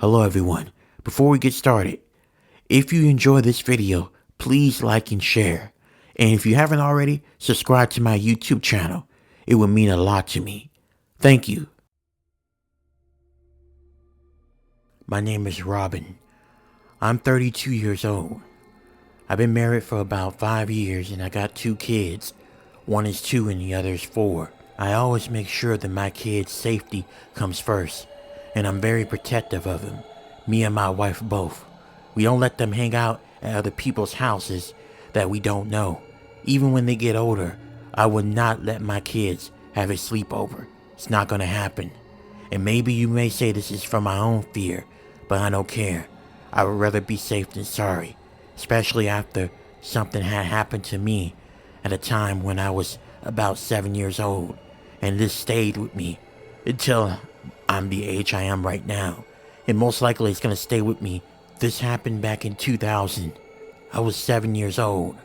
Hello everyone. Before we get started, if you enjoy this video, please like and share. And if you haven't already, subscribe to my YouTube channel. It would mean a lot to me. Thank you. My name is Robin. I'm 32 years old. I've been married for about 5 years and I got 2 kids. One is 2 and the other is 4. I always make sure that my kids' safety comes first, and I'm very protective of them. Me and my wife both. We don't let them hang out at other people's houses that we don't know. Even when they get older, I would not let my kids have a sleepover. It's not gonna happen. And maybe you may say this is from my own fear, but I don't care. I would rather be safe than sorry, especially after something had happened to me at a time when I was about 7 years old, and this stayed with me until I'm the age I am right now, and most likely it's gonna stay with me. This happened back in 2000. I was 7 years old.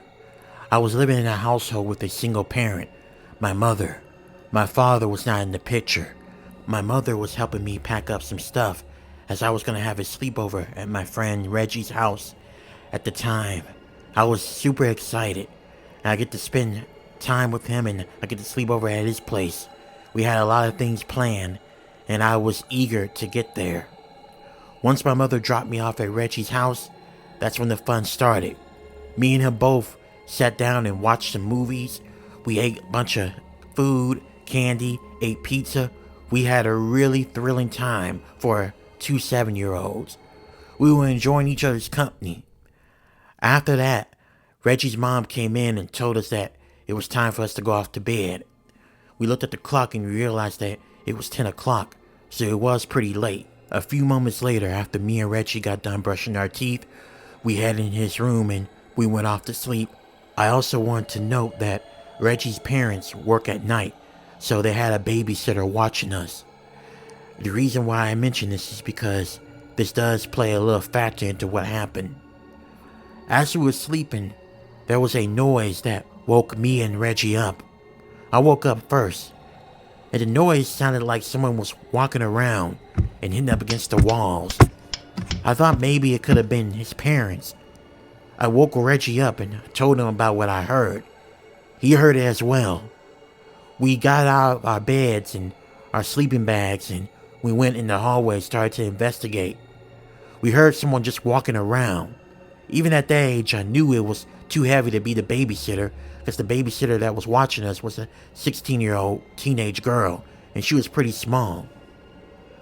I was living in a household with a single parent, my mother. My father was not in the picture. My mother was helping me pack up some stuff as I was gonna have a sleepover at my friend Reggie's house. At the time, I was super excited, and I get to spend time with him and I get to sleep over at his place. We had a lot of things planned, and I was eager to get there. Once my mother dropped me off at Reggie's house, that's when the fun started. Me and him both sat down and watched some movies. We ate a bunch of food, candy, ate pizza. We had a really thrilling time for 2 7-year-olds. We were enjoying each other's company. After that, Reggie's mom came in and told us that it was time for us to go off to bed. We looked at the clock and we realized that it was 10 o'clock, so it was pretty late. A few moments later, after me and Reggie got done brushing our teeth, we headed in his room and we went off to sleep. I also want to note that Reggie's parents work at night, so they had a babysitter watching us. The reason why I mention this is because this does play a little factor into what happened. As we were sleeping, there was a noise that woke me and Reggie up. I woke up first, and the noise sounded like someone was walking around and hitting up against the walls. I thought maybe it could have been his parents. I woke Reggie up and told him about what I heard. He heard it as well. We got out of our beds and our sleeping bags and we went in the hallway and started to investigate. We heard someone just walking around. Even at that age, I knew it was too heavy to be the babysitter, because the babysitter that was watching us was a 16-year-old teenage girl, and she was pretty small.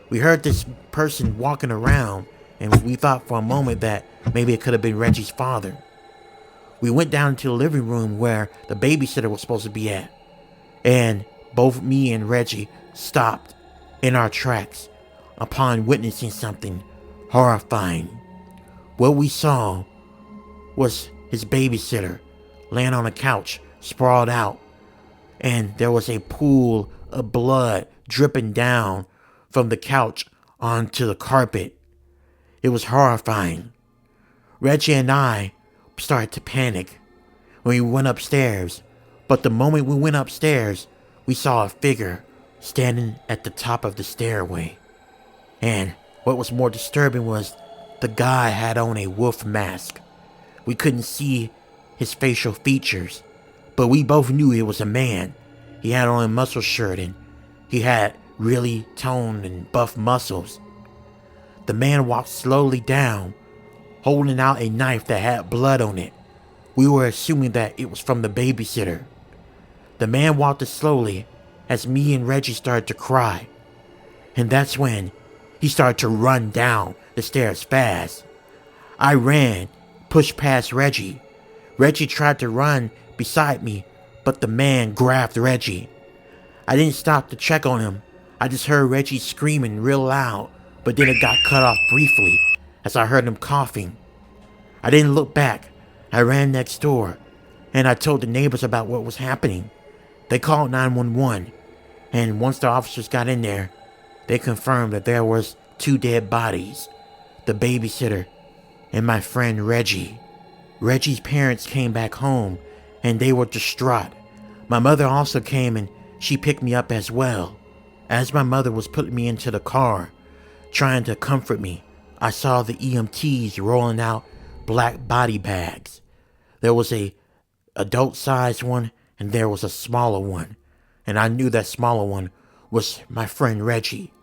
We heard this person walking around, and we thought for a moment that maybe it could have been Reggie's father. We went down to the living room where the babysitter was supposed to be at, and both me and Reggie stopped in our tracks upon witnessing something horrifying. What we saw was his babysitter laying on a couch, sprawled out, and there was a pool of blood dripping down from the couch onto the carpet. It was horrifying. Reggie and I started to panic when we went upstairs, but the moment we went upstairs, we saw a figure standing at the top of the stairway. And what was more disturbing was the guy had on a wolf mask. We couldn't see his facial features, but we both knew it was a man. He had on a muscle shirt and he had really toned and buff muscles. The man walked slowly down, holding out a knife that had blood on it. We were assuming that it was from the babysitter. The man walked slowly as me and Reggie started to cry. And that's when he started to run down the stairs fast. I ran, pushed past Reggie. Reggie tried to run beside me, but the man grabbed Reggie. I didn't stop to check on him. I just heard Reggie screaming real loud, but then it got cut off briefly as I heard him coughing. I didn't look back. I ran next door, and I told the neighbors about what was happening. They called 911, and once the officers got in there, they confirmed that there was 2 dead bodies, the babysitter and my friend Reggie. Reggie's parents came back home, and they were distraught. My mother also came, and she picked me up as well. As my mother was putting me into the car, trying to comfort me, I saw the EMTs rolling out black body bags. There was a adult-sized one and there was a smaller one. And I knew that smaller one was my friend Reggie.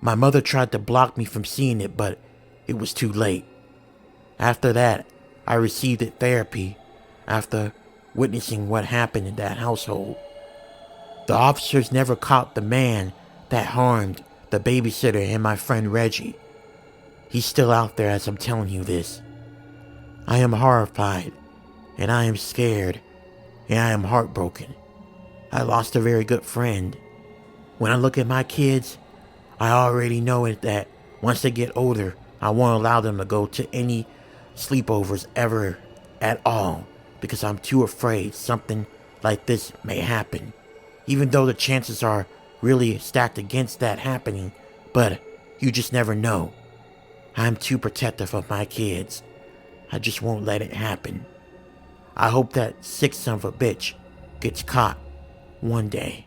My mother tried to block me from seeing it, but it was too late. After that, I received therapy after witnessing what happened in that household. The officers never caught the man that harmed the babysitter and my friend Reggie. He's still out there as I'm telling you this. I am horrified, and I am scared, and I am heartbroken. I lost a very good friend. When I look at my kids, I already know it that once they get older, I won't allow them to go to any sleepovers ever at all because I'm too afraid something like this may happen. Even though the chances are really stacked against that happening, but you just never know. I'm too protective of my kids. I just won't let it happen. I hope that sick son of a bitch gets caught one day.